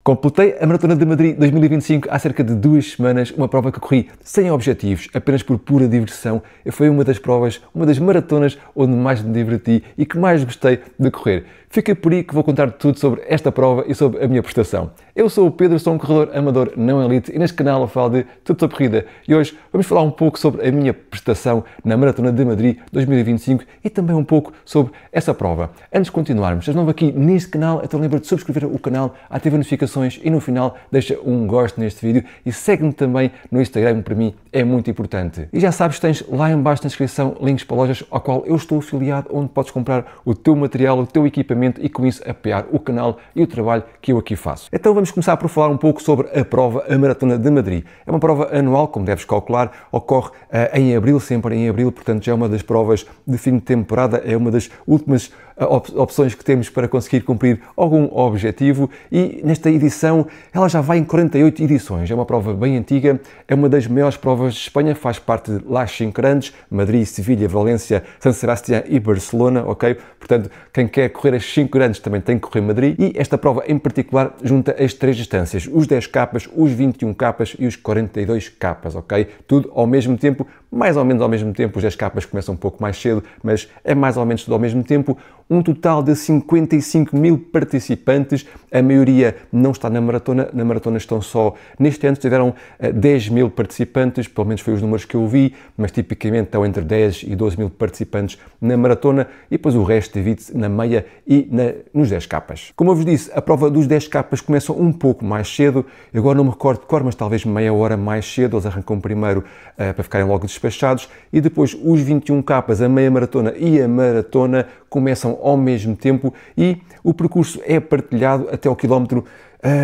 Completei a Maratona de Madrid 2025 há cerca de 2 semanas, uma prova que corri sem objetivos, apenas por pura diversão. Foi uma das provas, uma das maratonas onde mais me diverti e que mais gostei de correr. Fica por aí que vou contar tudo sobre esta prova e sobre a minha prestação. Eu sou o Pedro, sou um corredor amador não elite e neste canal eu falo de tudo sobre corrida. E hoje vamos falar um pouco sobre a minha prestação na Maratona de Madrid 2025 e também um pouco sobre essa prova. Antes de continuarmos, se és novo aqui neste canal, então lembra-te de subscrever o canal, ativa notificações e no final deixa um gosto neste vídeo e segue-me também no Instagram, para mim é muito importante. E já sabes, tens lá em baixo na descrição links para lojas ao qual eu estou afiliado, onde podes comprar o teu material, o teu equipamento e com isso apoiar o canal e o trabalho que eu aqui faço. Então vamos começar por falar um pouco sobre a prova, a Maratona de Madrid. É uma prova anual, como deves calcular, ocorre em abril, sempre em abril, portanto já é uma das provas de fim de temporada, é uma das últimas opções que temos para conseguir cumprir algum objetivo e nesta edição ela já vai em 48 edições, é uma prova bem antiga, é uma das maiores provas de Espanha, faz parte de Las 5 grandes, Madrid, Sevilha, Valência, San Sebastián e Barcelona, ok? Portanto, quem quer correr as 5 grandes também tem que correr Madrid e esta prova em particular junta as 3 distâncias, os 10K, os 21K e os 42K, ok? Tudo ao mesmo tempo, mais ou menos ao mesmo tempo, os 10K começam um pouco mais cedo, mas é mais ou menos tudo ao mesmo tempo. Um total de 55 mil participantes, a maioria não está na maratona estão só, neste ano tiveram 10 mil participantes, pelo menos foi os números que eu vi, mas tipicamente estão entre 10 e 12 mil participantes na maratona e depois o resto divide-se na meia e nos 10K. Como eu vos disse, a prova dos 10K começa um pouco mais cedo, eu agora não me recordo de cor, mas talvez meia hora mais cedo, eles arrancam primeiro para ficarem logo despachados e depois os 21K, a meia maratona e a maratona começam ao mesmo tempo e o percurso é partilhado até ao quilómetro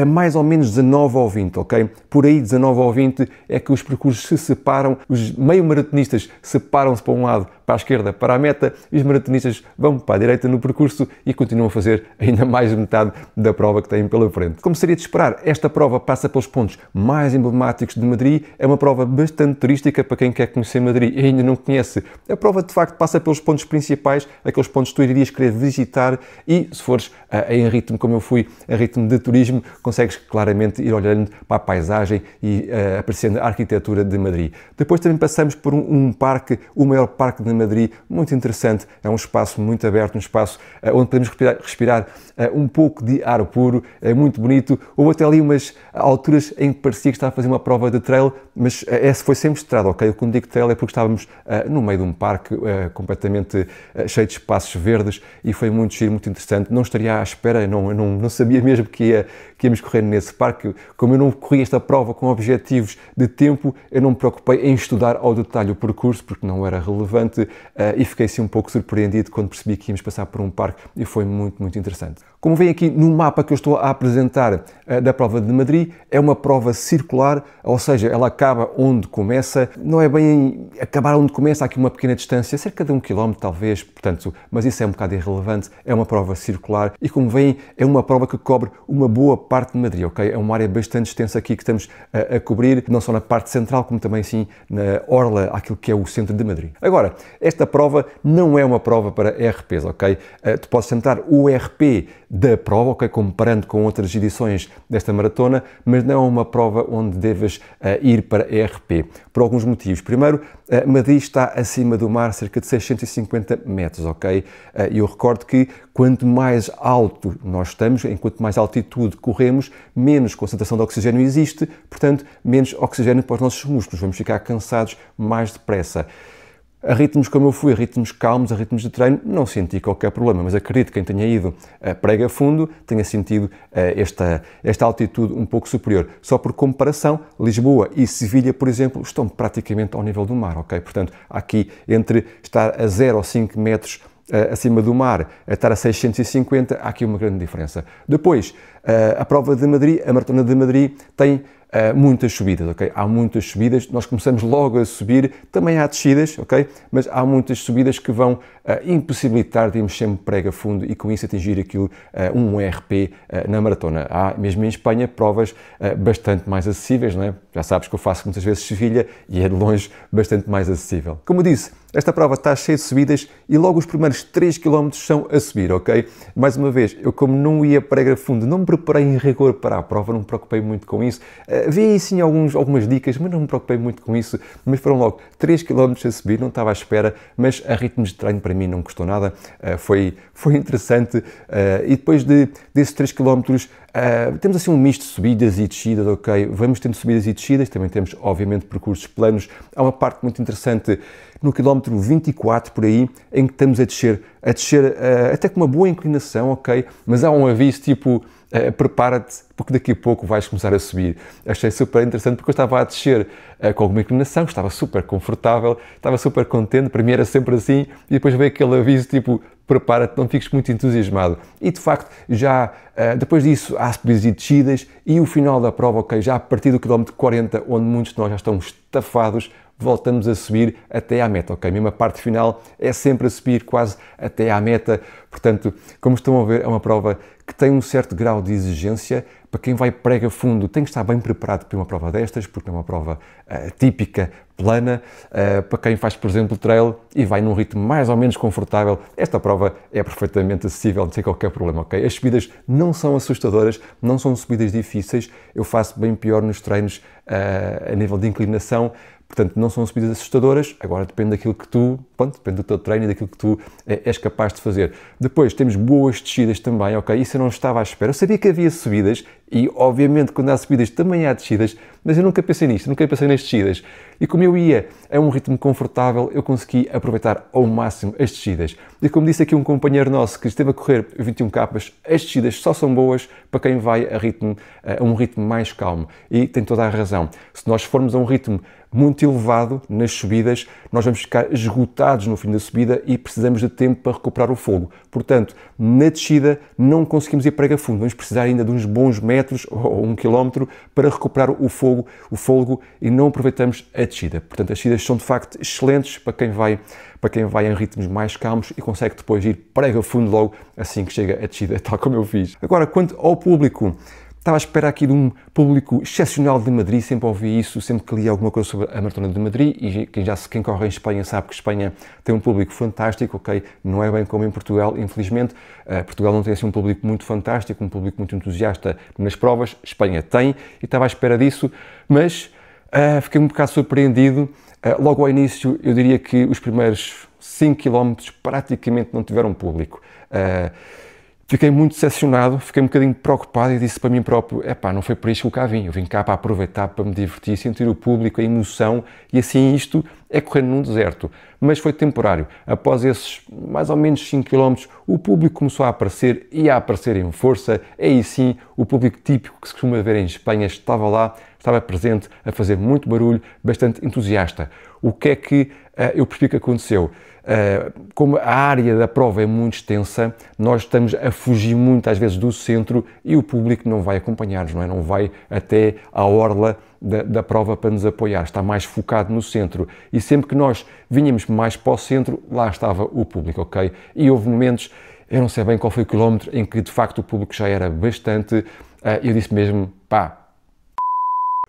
mais ou menos 19 ou 20, ok? Por aí 19 ou 20 é que os percursos se separam, os meio-maratonistas separam-se para um lado, para a esquerda, para a meta, e os maratonistas vão para a direita no percurso e continuam a fazer ainda mais de metade da prova que têm pela frente. Como seria de esperar, esta prova passa pelos pontos mais emblemáticos de Madrid, é uma prova bastante turística para quem quer conhecer Madrid e ainda não conhece. A prova de facto passa pelos pontos principais, aqueles pontos que tu irias querer visitar e se fores em ritmo, como eu fui, em ritmo de turismo, consegues claramente ir olhando para a paisagem e apreciando a arquitetura de Madrid. Depois também passamos por um parque, o maior parque de Madrid, muito interessante, é um espaço muito aberto, um espaço onde podemos respirar um pouco de ar puro, é muito bonito. Houve até ali umas alturas em que parecia que estava a fazer uma prova de trail, mas essa foi sempre estrada, ok? Quando digo trail é porque estávamos no meio de um parque completamente cheio de espaços verdes e foi muito giro, muito interessante. Não estaria à espera, eu não sabia mesmo que íamos correr nesse parque. Como eu não corri esta prova com objetivos de tempo, eu não me preocupei em estudar ao detalhe o percurso, porque não era relevante e fiquei assim um pouco surpreendido quando percebi que íamos passar por um parque e foi muito, muito interessante. Como veem aqui no mapa que eu estou a apresentar da prova de Madrid, é uma prova circular, ou seja, ela acaba onde começa, não é bem acabar onde começa, há aqui uma pequena distância, cerca de 1 km talvez, portanto, mas isso é um bocado irrelevante, é uma prova circular e como veem, é uma prova que cobre uma boa parte de Madrid, ok? É uma área bastante extensa aqui que estamos a cobrir, não só na parte central, como também sim na orla, aquilo que é o centro de Madrid. Agora, esta prova não é uma prova para RPs, ok? Tu podes tentar o RP da prova, ok? Comparando com outras edições desta maratona, mas não é uma prova onde deves ir para RP, por alguns motivos. Primeiro, Madrid está acima do mar, cerca de 650 metros, ok? E eu recordo que quanto mais alto nós estamos, em quanto mais altitude corremos, menos concentração de oxigênio existe, portanto, menos oxigênio para os nossos músculos, vamos ficar cansados mais depressa. A ritmos como eu fui, a ritmos calmos, a ritmos de treino, não senti qualquer problema, mas acredito que quem tenha ido a prega fundo tenha sentido esta altitude um pouco superior. Só por comparação, Lisboa e Sevilha, por exemplo, estão praticamente ao nível do mar, ok? Portanto, aqui entre estar a 0 ou 5 metros acima do mar, a estar a 650, há aqui uma grande diferença. Depois, a prova de Madrid, a Maratona de Madrid, tem muitas subidas, ok? Há muitas subidas, nós começamos logo a subir, também há descidas, ok? Mas há muitas subidas que vão impossibilitar de irmos sempre prega fundo e com isso atingir aquilo, um RP na maratona. Há, mesmo em Espanha, provas bastante mais acessíveis, não é? Já sabes que eu faço muitas vezes Sevilha e é de longe bastante mais acessível. Como eu disse, esta prova está cheia de subidas e logo os primeiros 3 km são a subir, ok? Mais uma vez, eu como não ia prega fundo, não me preparei em rigor para a prova, não me preocupei muito com isso. Vi sim algumas dicas, mas não me preocupei muito com isso. Mas foram logo 3 km a subir, não estava à espera, mas a ritmo de treino para mim não custou nada. Foi interessante. E depois desses 3 km, temos assim um misto de subidas e descidas, ok? Vamos tendo subidas e descidas, também temos, obviamente, percursos planos. Há uma parte muito interessante no quilómetro 24, por aí, em que estamos a descer até com uma boa inclinação, ok? Mas há um aviso tipo, prepara-te, porque daqui a pouco vais começar a subir. Achei super interessante porque eu estava a descer com alguma inclinação, estava super confortável, estava super contente, para mim era sempre assim, e depois veio aquele aviso tipo, prepara-te, não fiques muito entusiasmado. E de facto, já depois disso há subidas e descidas, e o final da prova, ok, já a partir do quilómetro 40, onde muitos de nós já estamos estafados, voltamos a subir até à meta, ok? Mesmo a parte final é sempre a subir quase até à meta, portanto, como estão a ver, é uma prova que tem um certo grau de exigência. Para quem vai prega fundo, tem que estar bem preparado para uma prova destas, porque é uma prova típica, plana. Para quem faz, por exemplo, trail e vai num ritmo mais ou menos confortável, esta prova é perfeitamente acessível, sem qualquer problema, ok? As subidas não são assustadoras, não são subidas difíceis, eu faço bem pior nos treinos a nível de inclinação. Portanto, não são subidas assustadoras, agora depende daquilo que depende do teu treino e daquilo que tu és capaz de fazer. Depois temos boas descidas também, ok? Isso eu não estava à espera. Eu sabia que havia subidas e, obviamente, quando há subidas também há descidas, mas eu nunca pensei nisto, nunca pensei nas descidas. E como eu ia a um ritmo confortável, eu consegui aproveitar ao máximo as descidas. E como disse aqui um companheiro nosso que esteve a correr 21 capas, as descidas só são boas para quem vai a um ritmo mais calmo. E tem toda a razão. Se nós formos a um ritmo muito elevado nas subidas, nós vamos ficar esgotados no fim da subida e precisamos de tempo para recuperar o fogo. Portanto, na descida não conseguimos ir prega fundo, vamos precisar ainda de uns bons metros ou 1 km para recuperar o fôlego e não aproveitamos a descida. Portanto, as descidas são de facto excelentes para quem vai em ritmos mais calmos e consegue depois ir prega fundo logo assim que chega a descida, tal como eu fiz. Agora, quanto ao público, estava à espera aqui de um público excepcional de Madrid, sempre ouvi isso, sempre que li alguma coisa sobre a Maratona de Madrid, e quem corre em Espanha sabe que Espanha tem um público fantástico, ok? Não é bem como em Portugal, infelizmente. Portugal não tem assim um público muito fantástico, um público muito entusiasta nas provas, Espanha tem, e estava à espera disso, mas fiquei um bocado surpreendido. Logo ao início, eu diria que os primeiros 5 km praticamente não tiveram público. Fiquei muito decepcionado, fiquei um bocadinho preocupado e disse para mim próprio, não foi por isto que eu cá vim, eu vim cá para aproveitar, para me divertir, sentir o público, a emoção, e assim isto é correr num deserto. Mas foi temporário. Após esses mais ou menos 5 km, o público começou a aparecer e a aparecer em força. Aí sim, o público típico que se costuma ver em Espanha estava lá, estava presente, a fazer muito barulho, bastante entusiasta. O que é que eu percebi que aconteceu? Como a área da prova é muito extensa, nós estamos a fugir muito às vezes do centro e o público não vai acompanhar-nos, não vai até à orla da prova para nos apoiar, está mais focado no centro. E sempre que nós vinhamos mais para o centro, lá estava o público, ok? E houve momentos, eu não sei bem qual foi o quilómetro, em que de facto o público já era bastante, eu disse mesmo,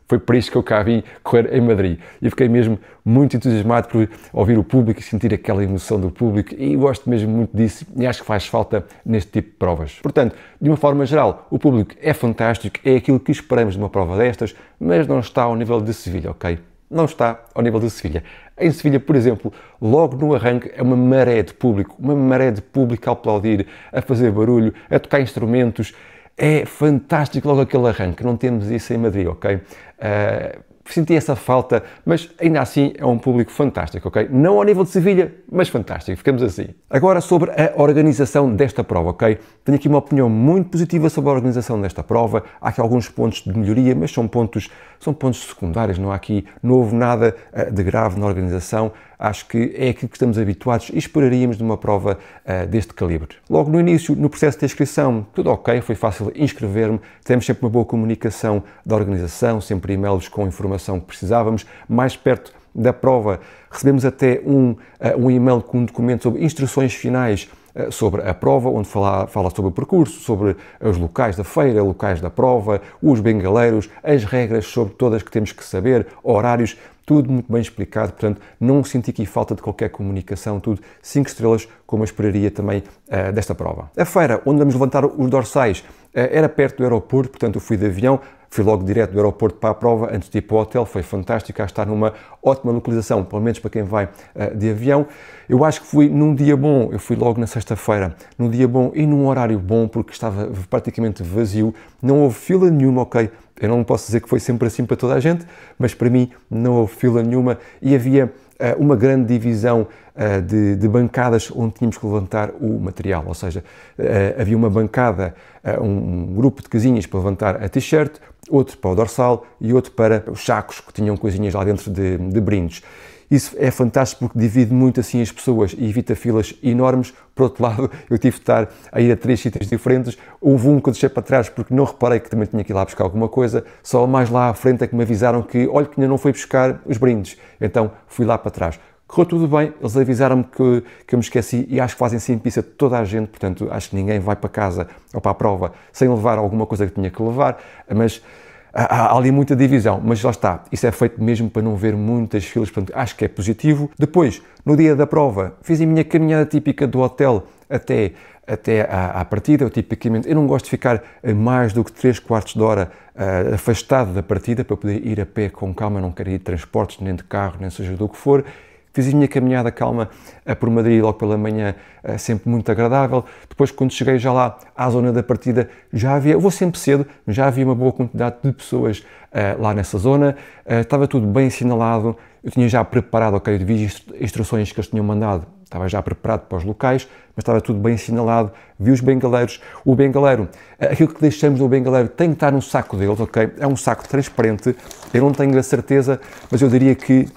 foi por isso que eu cá vim correr em Madrid. E fiquei mesmo muito entusiasmado por ouvir o público e sentir aquela emoção do público, e gosto mesmo muito disso e acho que faz falta neste tipo de provas. Portanto, de uma forma geral, o público é fantástico, é aquilo que esperamos de uma prova destas, mas não está ao nível de Sevilha, ok? Não está ao nível de Sevilha. Em Sevilha, por exemplo, logo no arranque é uma maré de público a aplaudir, a fazer barulho, a tocar instrumentos. É fantástico logo aquele arranque, não temos isso em Madrid, ok? Senti essa falta, mas ainda assim é um público fantástico, ok? Não ao nível de Sevilha, mas fantástico, ficamos assim. Agora sobre a organização desta prova, ok? Tenho aqui uma opinião muito positiva sobre a organização desta prova. Há aqui alguns pontos de melhoria, mas são pontos secundários, não houve nada de grave na organização. Acho que é aquilo que estamos habituados e esperaríamos de uma prova deste calibre. Logo no início, no processo de inscrição, tudo ok, foi fácil inscrever-me, temos sempre uma boa comunicação da organização, sempre e-mails com a informação que precisávamos. Mais perto da prova, recebemos até um e-mail com um documento sobre instruções finais sobre a prova, onde fala sobre o percurso, sobre os locais da feira, locais da prova, os bengaleiros, as regras sobre todas que temos que saber, horários. tudo muito bem explicado, portanto não senti aqui falta de qualquer comunicação, tudo 5 estrelas, como eu esperaria também desta prova. A feira onde vamos levantar os dorsais era perto do aeroporto, portanto eu fui de avião, fui logo direto do aeroporto para a prova, antes de ir para o hotel, foi fantástico, a estar numa ótima localização, pelo menos para quem vai de avião. Eu acho que fui num dia bom, eu fui logo na sexta-feira, num dia bom e num horário bom, porque estava praticamente vazio, não houve fila nenhuma, ok? Eu não posso dizer que foi sempre assim para toda a gente, mas para mim não houve fila nenhuma e havia uma grande divisão de bancadas onde tínhamos que levantar o material, ou seja, havia uma bancada, um grupo de casinhas para levantar a t-shirt, outro para o dorsal e outro para os sacos que tinham coisinhas lá dentro de brindes. Isso é fantástico porque divide muito assim as pessoas e evita filas enormes. Por outro lado, eu tive de estar a ir a 3 sítios diferentes. Houve um que eu deixei para trás porque não reparei que também tinha que ir lá buscar alguma coisa. Só mais lá à frente é que me avisaram que, olha, que ainda não fui buscar os brindes. Então fui lá para trás. Correu tudo bem, eles avisaram-me que eu me esqueci e acho que fazem assim pista toda a gente, portanto acho que ninguém vai para casa ou para a prova sem levar alguma coisa que tinha que levar, mas há ali muita divisão, mas lá está, isso é feito mesmo para não ver muitas filas, portanto acho que é positivo. Depois, no dia da prova, fiz a minha caminhada típica do hotel até à partida. Eu tipicamente, eu não gosto de ficar mais do que 3/4 de hora afastado da partida para poder ir a pé com calma, não quero ir de transportes, nem de carro, nem seja do que for. Fiz a minha caminhada calma por Madrid logo pela manhã, sempre muito agradável. Depois, quando cheguei já lá à zona da partida, já havia, eu vou sempre cedo, já havia uma boa quantidade de pessoas lá nessa zona. Estava tudo bem assinalado, eu tinha já preparado, ok, vi instruções que eles tinham mandado, estava já preparado para os locais, mas estava tudo bem assinalado, vi os bengaleiros. O bengaleiro, aquilo que deixamos no bengaleiro tem que estar no saco deles, ok? É um saco transparente, eu não tenho a certeza, mas eu diria que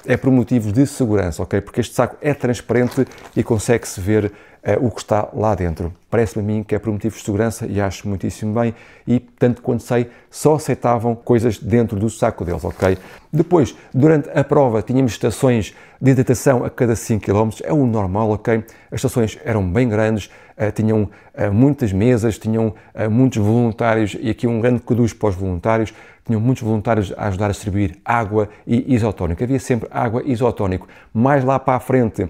é por motivos de segurança, ok? Porque este saco é transparente e consegue-se ver o que está lá dentro. Parece-me a mim que é por motivos de segurança e acho muitíssimo bem e, tanto quanto sei, só aceitavam coisas dentro do saco deles, ok? Depois, durante a prova, tínhamos estações de hidratação a cada 5 km, é o normal, ok? As estações eram bem grandes, tinham muitas mesas, tinham muitos voluntários e aqui um grande kudos para os voluntários. Tinham muitos voluntários a ajudar a distribuir água e isotónico. Havia sempre água e isotónico. Mais lá para a frente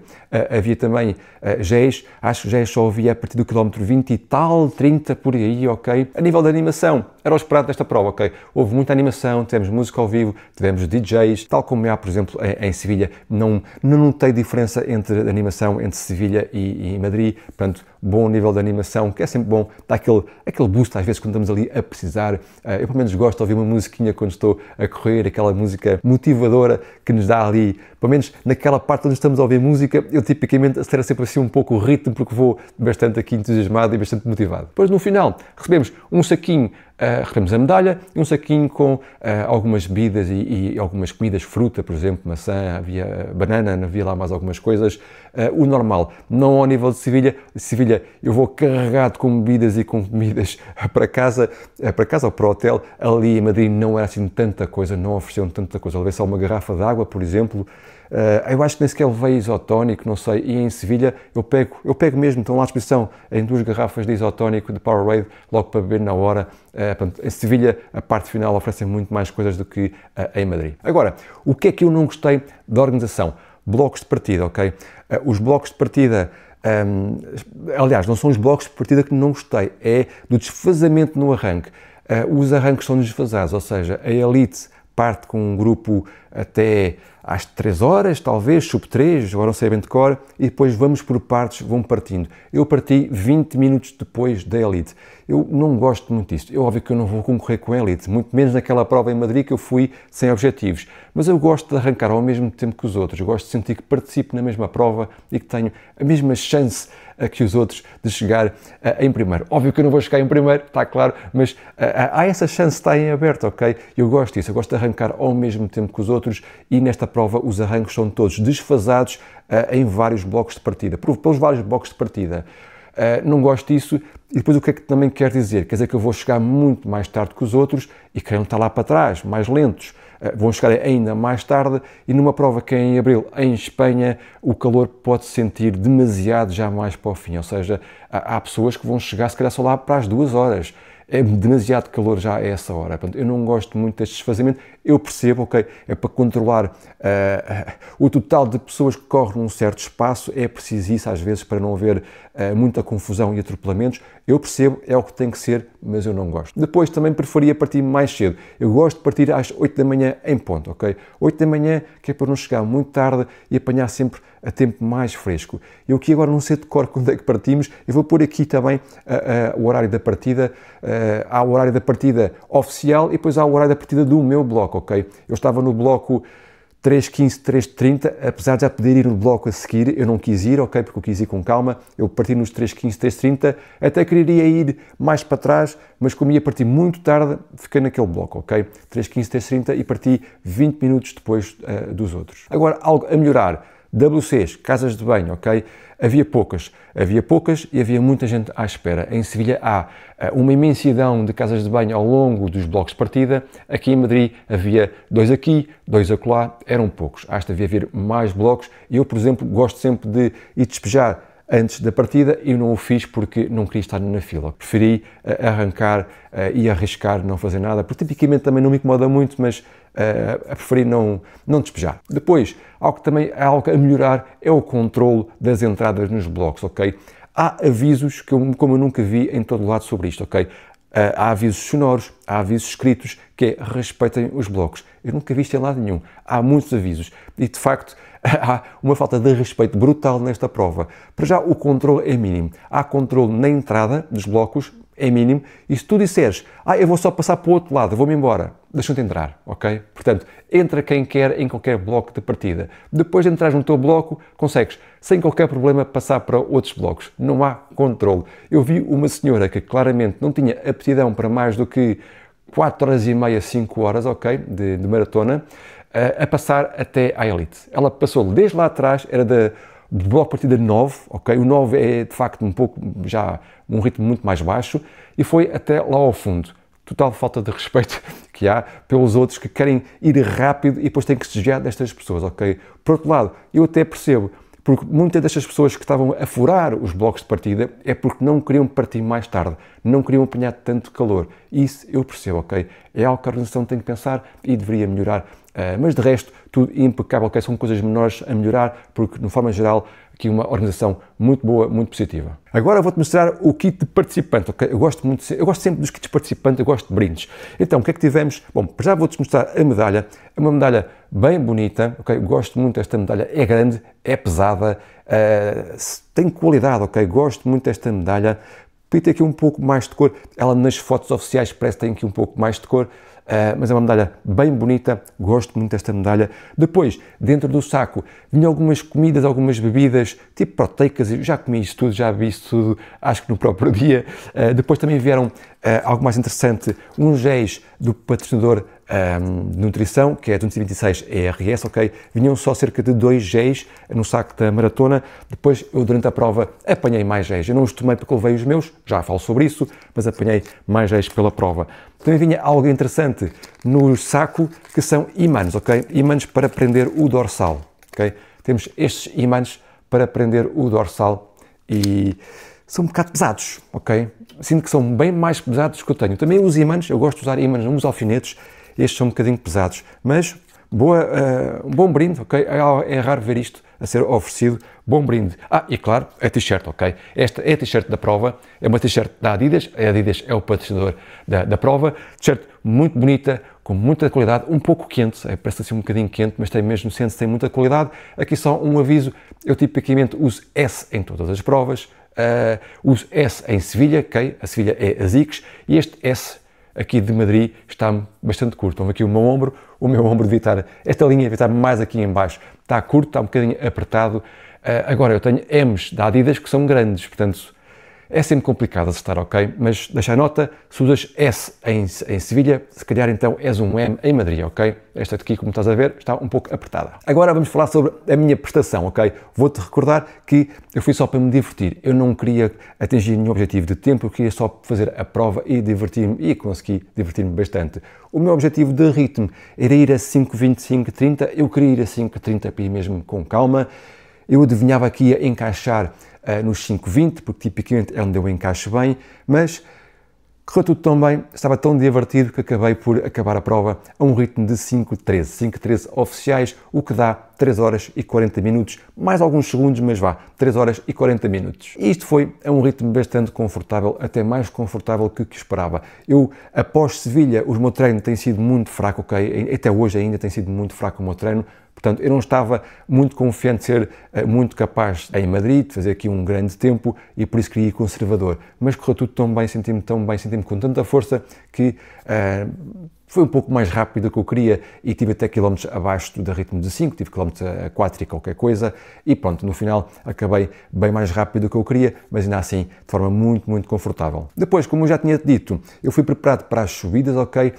havia também géis. Acho que géis só havia a partir do quilómetro 20 e tal, 30 por aí, ok? A nível de animação, era o esperado desta prova, ok? Houve muita animação, tivemos música ao vivo, tivemos DJs, tal como há, por exemplo, em Sevilha. Não notei diferença entre a animação entre Sevilha e Madrid. Portanto, bom nível de animação, que é sempre bom, dá aquele boost às vezes quando estamos ali a precisar. Eu pelo menos gosto de ouvir uma musiquinha quando estou a correr, aquela música motivadora que nos dá ali, pelo menos naquela parte onde estamos a ouvir música, eu tipicamente acelero sempre assim um pouco o ritmo porque vou bastante aqui entusiasmado e bastante motivado. Depois no final recebemos um saquinho, recebemos a medalha e um saquinho com algumas bebidas e algumas comidas, fruta, por exemplo, maçã, havia banana, havia lá mais algumas coisas, o normal, não ao nível de Sevilha. Sevilha eu vou carregado com bebidas e com comidas para casa ou para o hotel. Ali em Madrid não era assim tanta coisa, não ofereceram tanta coisa, levei só uma garrafa de água, por exemplo. Eu acho que nem sequer levei isotónico, não sei, e em Sevilha eu pego mesmo, estão lá à disposição em 2 garrafas de isotónico de Powerade, logo para beber na hora. Portanto, em Sevilha a parte final oferece muito mais coisas do que em Madrid. Agora, o que é que eu não gostei da organização? Blocos de partida, ok? Os blocos de partida, aliás, não são os blocos de partida que não gostei, é do desfazamento no arranque. Os arranques são desfasados, ou seja, a elite parte com um grupo até às 3 horas, talvez, sub 3, agora não sei bem de cor, e depois vamos por partes, vão partindo. Eu parti 20 minutos depois da elite. Eu não gosto muito disto. É óbvio que eu não vou concorrer com a elite, muito menos naquela prova em Madrid que eu fui sem objetivos. Mas eu gosto de arrancar ao mesmo tempo que os outros. Eu gosto de sentir que participo na mesma prova e que tenho a mesma chance que os outros de chegar em primeiro. Óbvio que eu não vou chegar em primeiro, está claro, mas há essa chance, está em aberto, ok? Eu gosto disso, eu gosto de arrancar ao mesmo tempo que os outros e nesta prova os arranques são todos desfasados em vários blocos de partida, pelos vários blocos de partida. Não gosto disso. E depois o que é que também quer dizer? Quer dizer que eu vou chegar muito mais tarde que os outros e querem estar lá para trás, mais lentos. Vão chegar ainda mais tarde e numa prova que é em Abril, em Espanha, o calor pode-se sentir demasiado já mais para o fim. Ou seja, há pessoas que vão chegar se calhar só lá para as 2 horas. é demasiado calor já a essa hora. Portanto, eu não gosto muito deste desfazamento. Eu percebo, ok, é para controlar o total de pessoas que correm num certo espaço, é preciso isso às vezes para não haver muita confusão e atropelamentos. Eu percebo, é o que tem que ser, mas eu não gosto. Depois também preferia partir mais cedo. Eu gosto de partir às 8 da manhã em ponto, ok? 8 da manhã, que é para não chegar muito tarde e apanhar sempre a tempo mais fresco. Eu aqui agora não sei de cor quando é que partimos, eu vou pôr aqui também o horário da partida. Há o horário da partida oficial e depois há o horário da partida do meu bloco, ok? Eu estava no bloco 3:15, 3:30, apesar de já poder ir no bloco a seguir, eu não quis ir, ok, porque eu quis ir com calma, eu parti nos 3:15, 3:30, até queria ir mais para trás, mas como ia partir muito tarde, fiquei naquele bloco, ok? 3:15, 3:30 e parti 20 minutos depois dos outros. Agora, algo a melhorar, WCs, casas de banho, ok? Havia poucas e havia muita gente à espera. Em Sevilha há uma imensidão de casas de banho ao longo dos blocos de partida. Aqui em Madrid havia 2 aqui, 2 acolá, eram poucos. Acho que devia haver mais blocos e eu, por exemplo, gosto sempre de ir despejar antes da partida e não o fiz porque não queria estar na fila. Preferi arrancar e arriscar, não fazer nada, porque tipicamente também não me incomoda muito, mas preferi não despejar. Depois, algo que também há algo a melhorar é o controle das entradas nos blocos, ok? Há avisos que como eu nunca vi em todo lado sobre isto, ok? Há avisos sonoros, há avisos escritos que é respeitem os blocos. Eu nunca vi isto em lado nenhum. Há muitos avisos e, de facto, há uma falta de respeito brutal nesta prova. Para já, o controle é mínimo. Há controle na entrada dos blocos, é mínimo, e se tu disseres, eu vou só passar para o outro lado, vou-me embora, deixam-te entrar, ok? Portanto, entra quem quer em qualquer bloco de partida. Depois de entrares no teu bloco, consegues, sem qualquer problema, passar para outros blocos. Não há controle. Eu vi uma senhora que claramente não tinha aptidão para mais do que 4 horas e meia, 5 horas, ok, de maratona, a passar até à elite. Ela passou desde lá atrás, era do bloco de partida 9, ok? O 9 é, de facto, um pouco, já um ritmo muito mais baixo, e foi até lá ao fundo. Total falta de respeito que há pelos outros que querem ir rápido e depois têm que se desviar destas pessoas, ok? Por outro lado, eu até percebo, porque muitas destas pessoas que estavam a furar os blocos de partida é porque não queriam partir mais tarde, não queriam apanhar tanto calor. Isso eu percebo, ok? É algo que a organização tem que pensar e deveria melhorar. Mas de resto, tudo impecável, ok? São coisas menores a melhorar, porque, de forma geral, aqui uma organização muito boa, muito positiva. Agora vou-te mostrar o kit de participante, ok? Eu gosto sempre dos kits de participante, eu gosto de brindes. Então, o que é que tivemos? Bom, já vou-te mostrar a medalha. É uma medalha bem bonita, ok? Eu gosto muito desta medalha, é grande, é pesada, tem qualidade, ok? Gosto muito desta medalha. Podia ter aqui um pouco mais de cor, ela nas fotos oficiais parece que tem aqui um pouco mais de cor, mas é uma medalha bem bonita, gosto muito desta medalha. Depois, dentro do saco, vinha algumas comidas, algumas bebidas, tipo proteicas, eu já comi isto tudo, já vi isto tudo, acho que no próprio dia. Depois também vieram algo mais interessante, uns géis do patrocinador de nutrição, que é a 226 ERS, ok? Vinham só cerca de 2 géis no saco da maratona. Depois, eu durante a prova apanhei mais géis. Eu não os tomei porque levei os meus, já falo sobre isso, mas apanhei mais géis pela prova. Também vinha algo interessante no saco, que são ímãs, ok? Ímãs para prender o dorsal, ok? Temos estes ímãs para prender o dorsal e são um bocado pesados, ok? Sinto que são bem mais pesados que eu tenho. Também os ímãs, eu gosto de usar ímãs nos alfinetes, estes são um bocadinho pesados, mas um bom brinde, ok? É raro ver isto a ser oferecido, bom brinde. E claro, a t-shirt, ok? Esta é a t-shirt da prova, é uma t-shirt da Adidas, a Adidas é o patrocinador da prova, t-shirt muito bonita, com muita qualidade, um pouco quente, parece assim um bocadinho quente, mas tem mesmo sente-se, tem muita qualidade. Aqui só um aviso, eu tipicamente uso S em todas as provas, uso S em Sevilha, ok? A Sevilha é ASICS, e este S aqui de Madrid está bastante curto. Então aqui o meu ombro devia estar, esta linha devia estar mais aqui em baixo. Está curto, está um bocadinho apertado. Agora eu tenho M's da Adidas que são grandes, portanto é sempre complicado acertar, ok? Mas deixa a nota, se usas S em Sevilha, se calhar então és um M em Madrid, ok? Esta aqui, como estás a ver, está um pouco apertada. Agora vamos falar sobre a minha prestação, ok? Vou-te recordar que eu fui só para me divertir. Eu não queria atingir nenhum objetivo de tempo, eu queria só fazer a prova e divertir-me, e consegui divertir-me bastante. O meu objetivo de ritmo era ir a 5:25, 30, eu queria ir a 5:30 para ir mesmo com calma. Eu adivinhava que ia encaixar nos 5:20, porque tipicamente é onde eu encaixo bem, mas Correu tudo tão bem, estava tão divertido que acabei por acabar a prova a um ritmo de 5:13. 5:13 oficiais, o que dá 3 horas e 40 minutos, mais alguns segundos, mas vá, 3 horas e 40 minutos. E isto foi a um ritmo bastante confortável, até mais confortável que o que esperava. Eu, após Sevilha, o meu treino tem sido muito fraco, ok? Até hoje ainda tem sido muito fraco o meu treino. Portanto, eu não estava muito confiante de ser muito capaz em Madrid, de fazer aqui um grande tempo e por isso queria ir conservador. Mas correu tudo tão bem, senti-me tão bem, senti-me com tanta força que foi um pouco mais rápido do que eu queria e tive até quilómetros abaixo do ritmo de 5, tive quilómetros a 4 e qualquer coisa e pronto, no final acabei bem mais rápido do que eu queria, mas ainda assim de forma muito, muito confortável. Depois, como eu já tinha dito, eu fui preparado para as subidas, ok,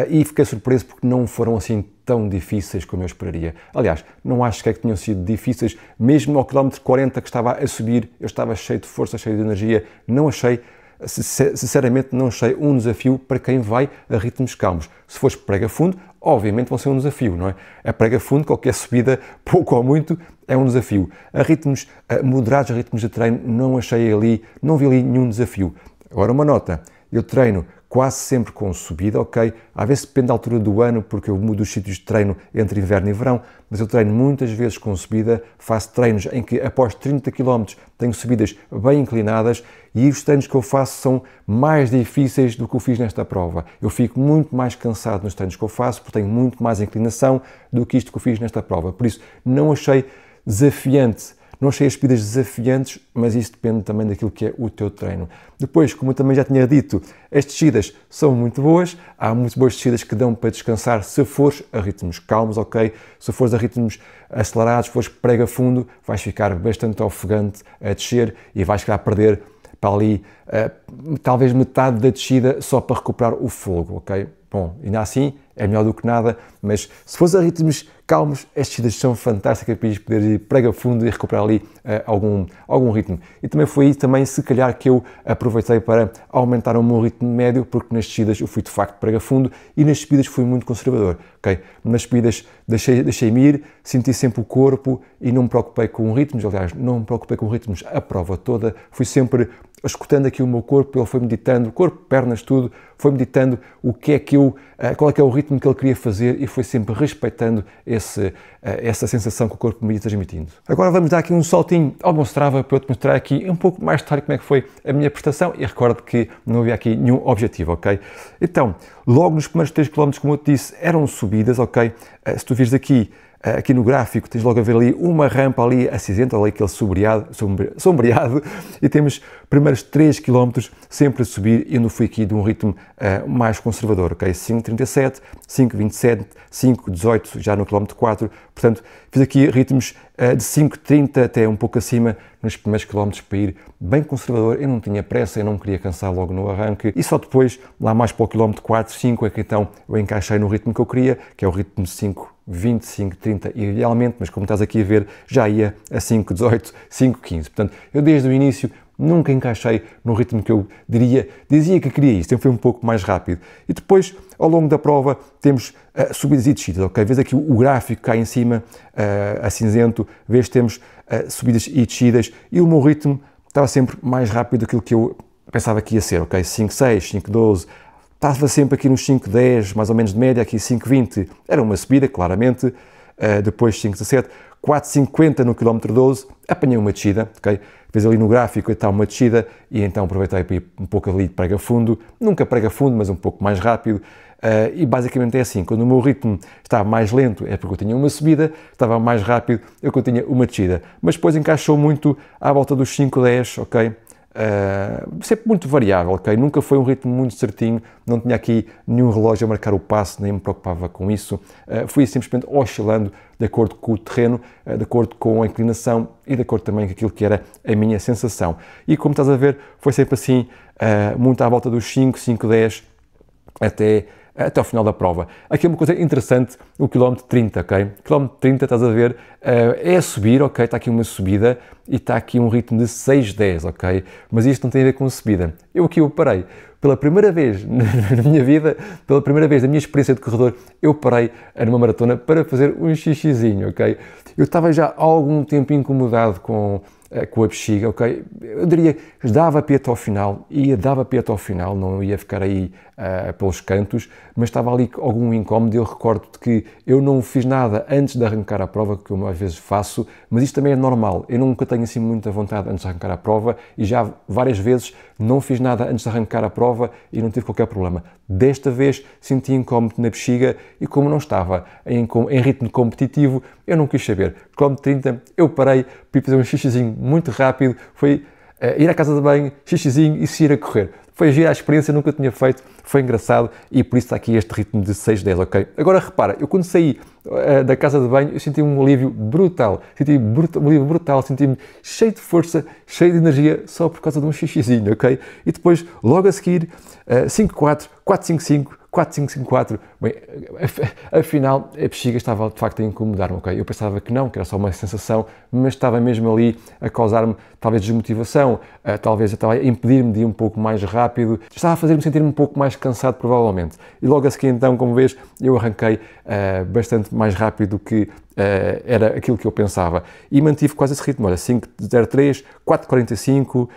e fiquei surpreso porque não foram assim tão difíceis como eu esperaria. Aliás, não acho que tenham sido difíceis, mesmo ao quilómetro 40 que estava a subir, eu estava cheio de força, cheio de energia, não achei, sinceramente não achei um desafio para quem vai a ritmos calmos. Se fores prega fundo, obviamente vai ser um desafio, não é? A prega fundo, qualquer subida, pouco ou muito, é um desafio. A ritmos moderados, a ritmos de treino, não achei ali, não vi ali nenhum desafio. Agora uma nota, eu treino quase sempre com subida, ok? Às vezes depende da altura do ano, porque eu mudo os sítios de treino entre inverno e verão, mas eu treino muitas vezes com subida, faço treinos em que após 30 km tenho subidas bem inclinadas e os treinos que eu faço são mais difíceis do que eu fiz nesta prova. Eu fico muito mais cansado nos treinos que eu faço, porque tenho muito mais inclinação do que isto que eu fiz nesta prova. Por isso, não achei desafiante. Não achei as subidas desafiantes, mas isso depende também daquilo que é o teu treino. Depois, como eu também já tinha dito, as descidas são muito boas. Há muito boas descidas que dão para descansar se fores a ritmos calmos, ok? Se fores a ritmos acelerados, fores prega fundo, vais ficar bastante ofegante a descer e vais ficar a perder para ali talvez metade da descida só para recuperar o fôlego, ok? Bom, ainda assim é melhor do que nada, mas se fores a ritmos calmos, as descidas são fantásticas para poderes ir prega fundo e recuperar ali algum ritmo. E também foi aí também, se calhar, que eu aproveitei para aumentar o meu ritmo médio, porque nas descidas eu fui de facto prega fundo e nas subidas fui muito conservador, ok? Nas subidas deixei-me ir, senti sempre o corpo e não me preocupei com ritmos, aliás, não me preocupei com ritmos a prova toda, fui sempre escutando aqui o meu corpo, ele foi meditando, corpo, pernas, tudo, foi meditando o que é que qual é que é o ritmo que ele queria fazer e foi sempre respeitando essa sensação que o corpo me ia transmitindo. Agora vamos dar aqui um saltinho ao meu Strava para eu te mostrar aqui um pouco mais detalhe como é que foi a minha prestação e recordo que não havia aqui nenhum objetivo, ok? Então, logo nos primeiros 3 km, como eu te disse, eram subidas, ok? Se tu vires aqui no gráfico, tens logo a ver ali uma rampa ali acinzenta, ali aquele sombreado, e temos primeiros 3 km sempre a subir e eu não fui aqui de um ritmo mais conservador, ok? 5,37, 5,27, 5,18 já no quilómetro 4, portanto fiz aqui ritmos de 5,30 até um pouco acima nos primeiros quilómetros para ir bem conservador, eu não tinha pressa, eu não me queria cansar logo no arranque e só depois, lá mais para o quilómetro 4, 5 é que então eu encaixei no ritmo que eu queria, que é o ritmo de 5,20, 5,30 idealmente, mas como estás aqui a ver, já ia a 5,18, 5,15. Portanto, eu desde o início nunca encaixei no ritmo que eu dizia que queria isso, sempre foi um pouco mais rápido. E depois, ao longo da prova, temos subidas e descidas, ok? Vês aqui o gráfico cá em cima, a cinzento, vês que temos subidas e descidas e o meu ritmo estava sempre mais rápido do que eu pensava que ia ser, ok? 5,6, 5,12, estava sempre aqui nos 5,10, mais ou menos de média, aqui 5,20, era uma subida, claramente, depois 5,17, 4,50 no quilómetro 12, apanhei uma descida, ok? Vês ali no gráfico, está uma descida e então aproveitei para ir um pouco ali de prega fundo, nunca prega fundo, mas um pouco mais rápido, e basicamente é assim, quando o meu ritmo estava mais lento é porque eu tinha uma subida, estava mais rápido é porque eu tinha uma descida, mas depois encaixou muito à volta dos 5,10, ok? Sempre muito variável, ok? Nunca foi um ritmo muito certinho, não tinha aqui nenhum relógio a marcar o passo, nem me preocupava com isso, fui simplesmente oscilando de acordo com o terreno, de acordo com a inclinação e de acordo também com aquilo que era a minha sensação. E como estás a ver, foi sempre assim, muito à volta dos 5, 5,10 até ao final da prova. Aqui uma coisa interessante, o quilómetro 30, ok? Quilómetro 30, estás a ver, é a subir, ok? Está aqui uma subida e está aqui um ritmo de 6,10, ok? Mas isto não tem a ver com a subida. Eu parei. Pela primeira vez na minha vida, pela primeira vez na minha experiência de corredor, eu parei numa maratona para fazer um xixizinho, ok? Eu estava já há algum tempo incomodado com com a bexiga, ok? Eu diria que dava pé até ao final, dava pé até ao final, não ia ficar aí pelos cantos, mas estava ali algum incómodo. Eu recordo que eu não fiz nada antes de arrancar a prova, que eu às vezes faço, mas isto também é normal. Eu nunca tenho assim muita vontade antes de arrancar a prova e já várias vezes não fiz nada antes de arrancar a prova e não tive qualquer problema. Desta vez senti incómodo na bexiga e como não estava em ritmo competitivo, eu não quis saber. Quilómetro 30, eu parei, fui fazer um xixizinho muito rápido, foi ir à casa de banho, xixizinho e seguir a correr. Foi gira a experiência, nunca tinha feito, foi engraçado e por isso está aqui este ritmo de 6:10, ok? Agora repara, eu quando saí da casa de banho, eu senti um alívio brutal, um alívio brutal, senti-me cheio de força, cheio de energia, só por causa de um xixizinho, ok? E depois, logo a seguir, 5:4, 4:55, 4:554, bem, afinal a bexiga estava de facto a incomodar-me, ok? Eu pensava que era só uma sensação, mas estava mesmo ali a causar-me talvez desmotivação, talvez estava a impedir-me de ir um pouco mais rápido, estava a fazer-me sentir um pouco mais cansado provavelmente. E logo a seguir então, como vês, eu arranquei bastante mais rápido do que era aquilo que eu pensava e mantive quase esse ritmo, olha, 5:03, 4:45,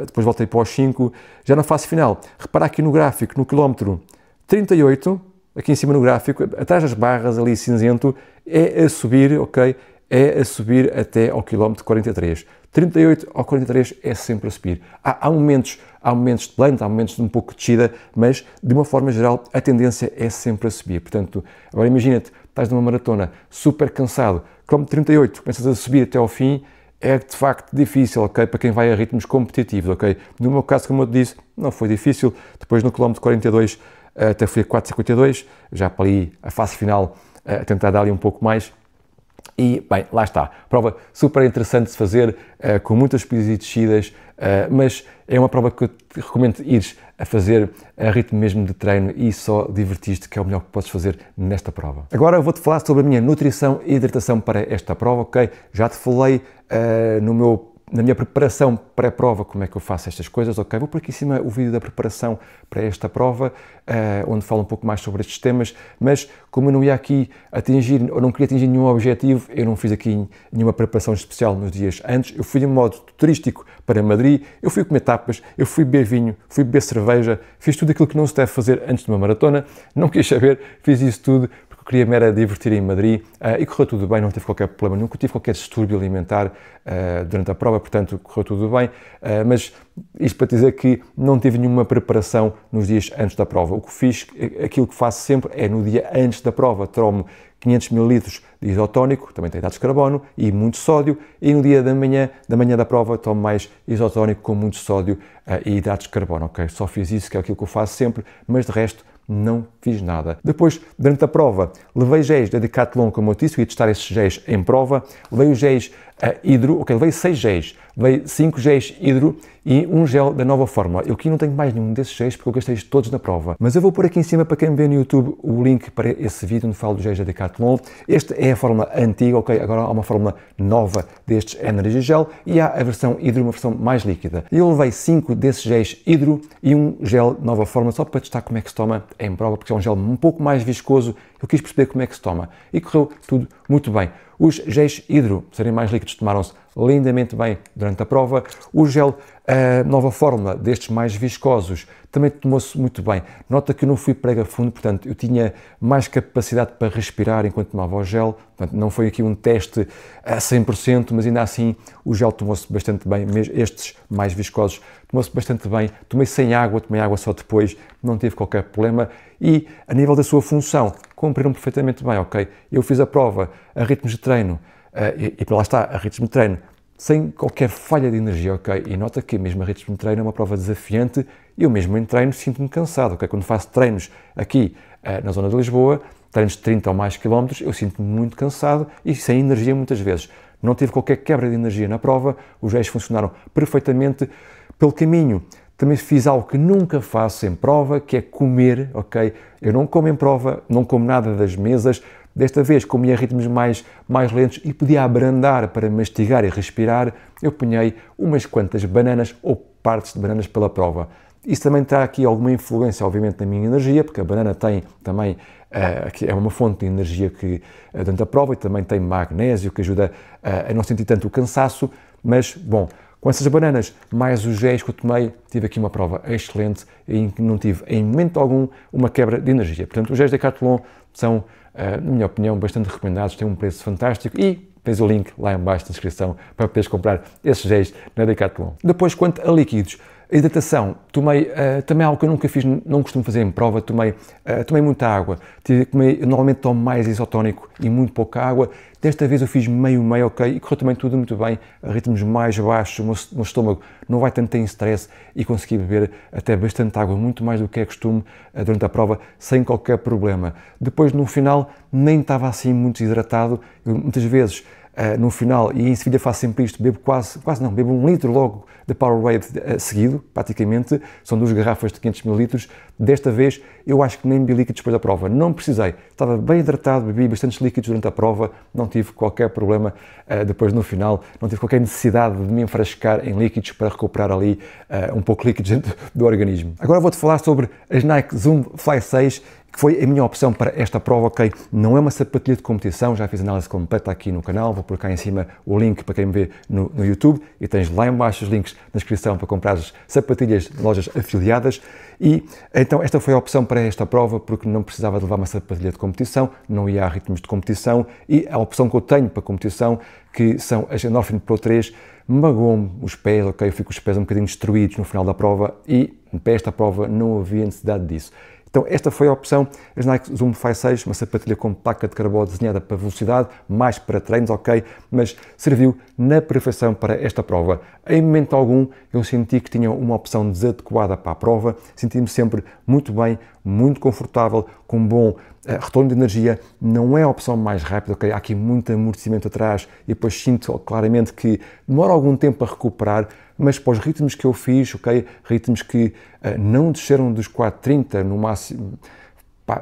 depois voltei para os 5, já na fase final. Repara aqui no gráfico, no quilómetro 38, aqui em cima no gráfico, atrás das barras ali cinzento, é a subir, ok? É a subir até ao quilómetro 43. 38 ao 43 é sempre a subir. Há momentos de planta, há momentos de um pouco de descida, mas de uma forma geral a tendência é sempre a subir. Portanto, agora imagina-te, estás numa maratona super cansado, quilómetro 38, começas a subir até ao fim, é de facto difícil, ok? Para quem vai a ritmos competitivos, ok? No meu caso, como eu te disse, não foi difícil. Depois no quilómetro 42 até fui a 4:52, já para ali a fase final, a tentar dar ali um pouco mais. E, bem, lá está. Prova super interessante de se fazer, com muitas subidas e descidas, mas é uma prova que eu te recomendo ires a fazer a ritmo mesmo de treino e só divertir-te, que é o melhor que podes fazer nesta prova. Agora vou-te falar sobre a minha nutrição e hidratação para esta prova, ok? Já te falei na minha preparação pré-prova, como é que eu faço estas coisas, ok? Vou por aqui em cima o vídeo da preparação para esta prova, onde falo um pouco mais sobre estes temas, mas como eu não ia aqui atingir, ou não queria atingir nenhum objetivo, eu não fiz aqui nenhuma preparação especial nos dias antes, eu fui em modo turístico para Madrid, eu fui comer tapas, eu fui beber vinho, fui beber cerveja, fiz tudo aquilo que não se deve fazer antes de uma maratona, não quis saber, fiz isso tudo, queria-me era divertir em Madrid e correu tudo bem, não tive qualquer problema, nunca tive qualquer distúrbio alimentar durante a prova, portanto correu tudo bem, mas isto para dizer que não tive nenhuma preparação nos dias antes da prova. O que fiz, aquilo que faço sempre é no dia antes da prova, tomo 500 ml de isotónico, também tem hidratos de carbono e muito sódio, e no dia da manhã da prova tomo mais isotónico com muito sódio e hidratos de carbono, ok? Só fiz isso, que é aquilo que eu faço sempre, mas de resto não fiz nada. Depois, durante a prova, levei géis da Decathlon, como eu disse, ia testar esses géis em prova, levei os géis hidro, ok, levei 6 géis, levei 5 géis hidro e um gel da Nova Fórmula. Eu aqui não tenho mais nenhum desses géis porque eu gastei todos na prova. Mas eu vou pôr aqui em cima para quem vê no YouTube o link para esse vídeo onde falo dos géis da Decathlon. Esta é a fórmula antiga, ok, agora há uma fórmula nova destes Energy Gel e há a versão hidro, uma versão mais líquida. Eu levei 5 desses géis hidro e um gel Nova Fórmula só para testar como é que se toma em prova, porque é um gel um pouco mais viscoso. Eu quis perceber como é que se toma e correu tudo muito bem. Os géis hidro, serem mais líquidos, tomaram-se lindamente bem durante a prova. O gel Nova Fórmula, destes mais viscosos, também tomou-se muito bem. Nota que eu não fui prega fundo, portanto, eu tinha mais capacidade para respirar enquanto tomava o gel. Portanto, não foi aqui um teste a 100%, mas ainda assim o gel tomou-se bastante bem. Estes mais viscosos tomou-se bastante bem. Tomei sem água, tomei água só depois, não tive qualquer problema. E a nível da sua função, cumpriram perfeitamente bem, ok? Eu fiz a prova a ritmos de treino, e lá está, a ritmos de treino, sem qualquer falha de energia, ok? E nota que mesmo a ritmos de treino é uma prova desafiante, eu mesmo em treino sinto-me cansado, ok? Quando faço treinos aqui na zona de Lisboa, treinos de 30 ou mais quilómetros, eu sinto-me muito cansado e sem energia muitas vezes. Não tive qualquer quebra de energia na prova, os géis funcionaram perfeitamente. Pelo caminho, também fiz algo que nunca faço em prova, que é comer, ok? Eu não como em prova, não como nada das mesas. Desta vez comi a ritmos mais lentos e podia abrandar para mastigar e respirar. Eu punhei umas quantas bananas ou partes de bananas pela prova. Isso também está aqui alguma influência, obviamente, na minha energia, porque a banana tem também, que é uma fonte de energia que durante a prova, e também tem magnésio, que ajuda a não sentir tanto o cansaço, mas, bom, com essas bananas, mais os géis que eu tomei, tive aqui uma prova excelente em que não tive, em momento algum, uma quebra de energia. Portanto, os géis Decathlon são, na minha opinião, bastante recomendados, têm um preço fantástico e tens o link lá em baixo na descrição para poderes comprar esses géis na Decathlon. Depois, quanto a líquidos, a hidratação, tomei também algo que eu nunca fiz, não costumo fazer em prova, tomei muita água. Eu normalmente tomo mais isotónico e muito pouca água. Desta vez eu fiz meio-meio, ok, e correu também tudo muito bem, a ritmos mais baixos, o meu estômago não vai tanto em stress e consegui beber até bastante água, muito mais do que é costume durante a prova, sem qualquer problema. Depois, no final, nem estava assim muito desidratado, eu, muitas vezes no final, e em Sevilha faço sempre isto, bebo bebo 1 litro logo de Powerade seguido, praticamente, são 2 garrafas de 500 ml. Desta vez eu acho que nem bebi líquidos depois da prova, não precisei, estava bem hidratado, bebi bastantes líquidos durante a prova, não tive qualquer problema depois no final, não tive qualquer necessidade de me enfrascar em líquidos para recuperar ali um pouco de líquidos dentro do organismo. Agora vou-te falar sobre as Nike Zoom Fly 6, que foi a minha opção para esta prova, ok? Não é uma sapatilha de competição, já fiz análise completa aqui no canal, vou pôr cá em cima o link para quem me vê no YouTube e tens lá em baixo os links na descrição para comprar as sapatilhas de lojas afiliadas. E então esta foi a opção para esta prova porque não precisava de levar uma sapatilha de competição, não ia a ritmos de competição e a opção que eu tenho para competição, que são as Endorphin Pro 3, magoou-me os pés, ok? Eu fico com os pés um bocadinho destruídos no final da prova e para esta prova não havia necessidade disso. Então esta foi a opção, as Nike Zoom Fly 6, uma sapatilha com placa de carbono desenhada para velocidade, mais para treinos, ok, mas serviu na perfeição para esta prova. Em momento algum eu senti que tinha uma opção desadequada para a prova, senti-me sempre muito bem, muito confortável, com um bom retorno de energia, não é a opção mais rápida, ok, há aqui muito amortecimento atrás e depois sinto claramente que demora algum tempo a recuperar, mas para os ritmos que eu fiz, ok, ritmos que não desceram dos 4,30 no máximo,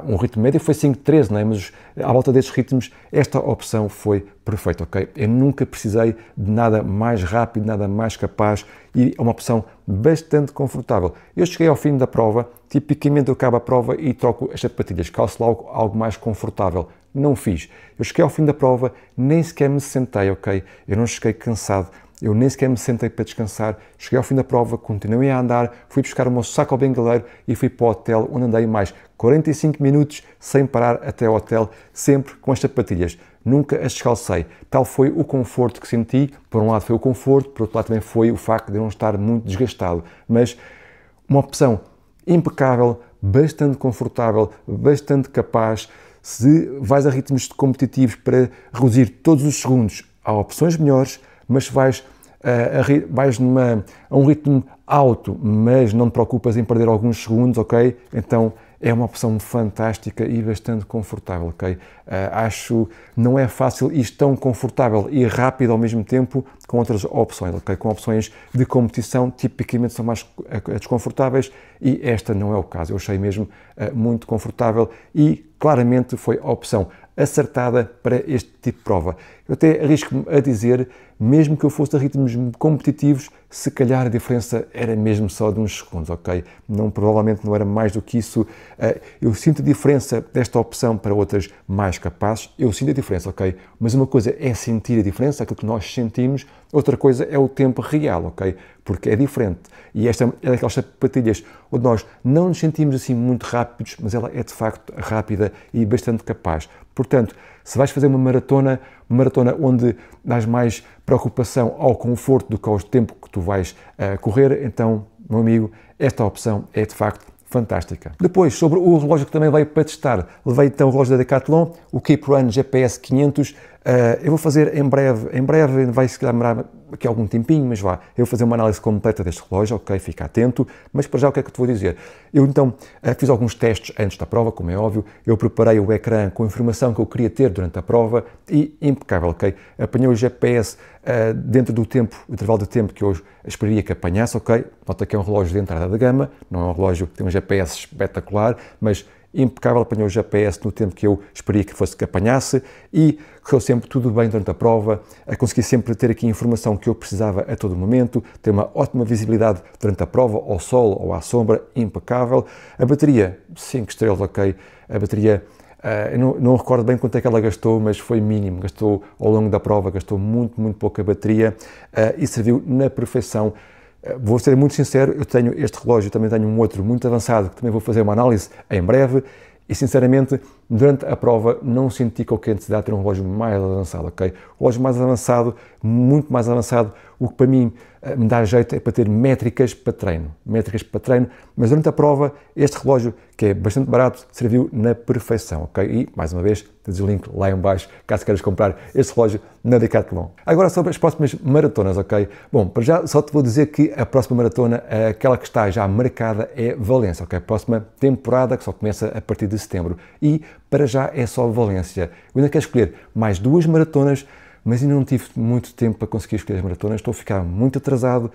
um ritmo médio foi 5,13, não é? Mas à volta destes ritmos, esta opção foi perfeita, ok? Eu nunca precisei de nada mais rápido, nada mais capaz e é uma opção bastante confortável. Eu cheguei ao fim da prova, tipicamente eu acabo a prova e troco as sapatilhas, calço logo algo mais confortável. Não fiz. Eu cheguei ao fim da prova, nem sequer me sentei, ok? Eu não cheguei cansado. Eu nem sequer me sentei para descansar, cheguei ao fim da prova, continuei a andar, fui buscar o meu saco ao bengaleiro e fui para o hotel, onde andei mais 45 minutos sem parar até ao hotel, sempre com as sapatilhas. Nunca as descalcei. Tal foi o conforto que senti. Por um lado foi o conforto, por outro lado também foi o facto de não estar muito desgastado. Mas uma opção impecável, bastante confortável, bastante capaz. Se vais a ritmos competitivos para reduzir todos os segundos, há opções melhores, mas se vais a um ritmo alto, mas não te preocupas em perder alguns segundos, ok? Então é uma opção fantástica e bastante confortável, ok? Acho não é fácil isto tão confortável e rápido ao mesmo tempo com outras opções, ok? Com opções de competição, tipicamente são mais desconfortáveis e esta não é o caso. Eu achei mesmo muito confortável e claramente foi a opção acertada para este tipo de prova. Eu até arrisco-me a dizer, mesmo que eu fosse a ritmos competitivos, se calhar a diferença era mesmo só de uns segundos, ok? Provavelmente não era mais do que isso. Eu sinto a diferença desta opção para outras mais capazes, eu sinto a diferença, ok? Mas uma coisa é sentir a diferença, aquilo que nós sentimos, outra coisa é o tempo real, ok? Porque é diferente. E esta é daquelas sapatilhas onde nós não nos sentimos assim muito rápidos, mas ela é de facto rápida e bastante capaz. Portanto, se vais fazer uma maratona onde dás mais preocupação ao conforto do que ao tempo que tu vais correr, então, meu amigo, esta opção é de facto fantástica. Depois, sobre o relógio que também veio para testar, levei então o relógio da Decathlon, o Keep Run GPS 500, eu vou fazer em breve vai se calhar demorar aqui algum tempinho, mas vá, eu vou fazer uma análise completa deste relógio, ok, fica atento, mas para já o que é que eu te vou dizer? Eu então fiz alguns testes antes da prova, como é óbvio, eu preparei o ecrã com a informação que eu queria ter durante a prova e impecável, ok? Apanhei o GPS dentro do tempo, o intervalo de tempo que eu esperaria que apanhasse, ok? Nota que é um relógio de entrada de gama, não é um relógio que tem um GPS espetacular, mas impecável, apanhou o GPS no tempo que eu esperia que apanhasse e correu sempre tudo bem durante a prova, consegui sempre ter aqui a informação que eu precisava a todo momento, ter uma ótima visibilidade durante a prova, ao sol ou à sombra, impecável. A bateria, 5 estrelas, ok, a bateria... eu não recordo bem quanto é que ela gastou, mas foi mínimo, gastou ao longo da prova, gastou muito pouca bateria e serviu na perfeição. Vou ser muito sincero, eu tenho este relógio, também tenho um outro muito avançado, que também vou fazer uma análise em breve, e sinceramente, durante a prova não senti qualquer necessidade de ter um relógio mais avançado, ok? O relógio mais avançado, muito mais avançado, o que para mim me dá jeito é para ter métricas para treino, mas durante a prova este relógio, que é bastante barato, serviu na perfeição, ok? E, mais uma vez, tens o link lá em baixo, caso queiras comprar este relógio na Decathlon. Agora sobre as próximas maratonas, ok? Bom, para já só te vou dizer que a próxima maratona, aquela que está já marcada, é Valência, ok? A próxima temporada, que só começa a partir de setembro. E, para já, é só Valência. Eu ainda quero escolher mais 2 maratonas, mas ainda não tive muito tempo para conseguir escolher as maratonas, estou a ficar muito atrasado,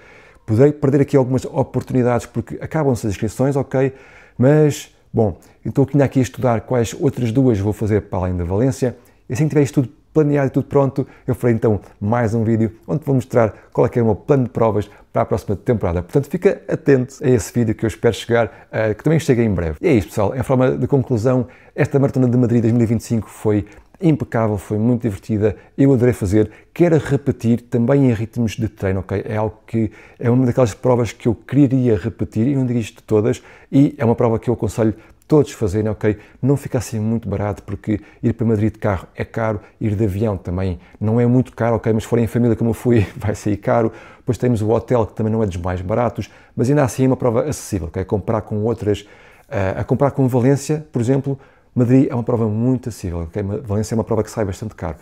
poderei perder aqui algumas oportunidades porque acabam-se as inscrições, ok, mas, bom, estou aqui a estudar quais outras 2 vou fazer para além da Valência, e assim que tiver isto tudo planeado e tudo pronto, eu farei então mais um vídeo onde vou mostrar qual é que é o meu plano de provas para a próxima temporada. Portanto, fica atento a esse vídeo que eu espero chegar, que também chegue em breve. E é isto, pessoal, em forma de conclusão, esta Maratona de Madrid 2025 foi impecável, foi muito divertida, eu adorei fazer, quero repetir também em ritmos de treino, ok? É algo que é uma daquelas provas que eu queria repetir, e não digo isto de todas, e é uma prova que eu aconselho todos fazerem, ok? Não fica assim muito barato, porque ir para Madrid de carro é caro, ir de avião também não é muito caro, ok? Mas se forem em família como eu fui, vai sair caro. Depois temos o hotel, que também não é dos mais baratos, mas ainda assim é uma prova acessível, ok? Comparar com outras, a comparar com Valência, por exemplo, Madrid é uma prova muito acessível, ok? Valência é uma prova que sai bastante caro.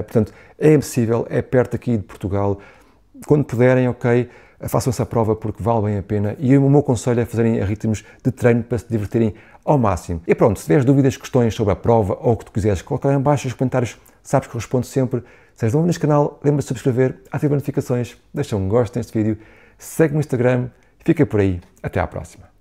Portanto, é acessível, é perto aqui de Portugal. Quando puderem, ok, façam essa prova porque vale bem a pena, e o meu conselho é fazerem a ritmos de treino para se divertirem ao máximo. E pronto, se tiveres dúvidas, questões sobre a prova ou o que tu quiseres, coloca lá em baixo nos comentários, sabes que eu respondo sempre. Se és novo neste canal, lembra-te de subscrever, ativar notificações, deixa um gosto neste vídeo, segue-me no Instagram e fica por aí. Até à próxima.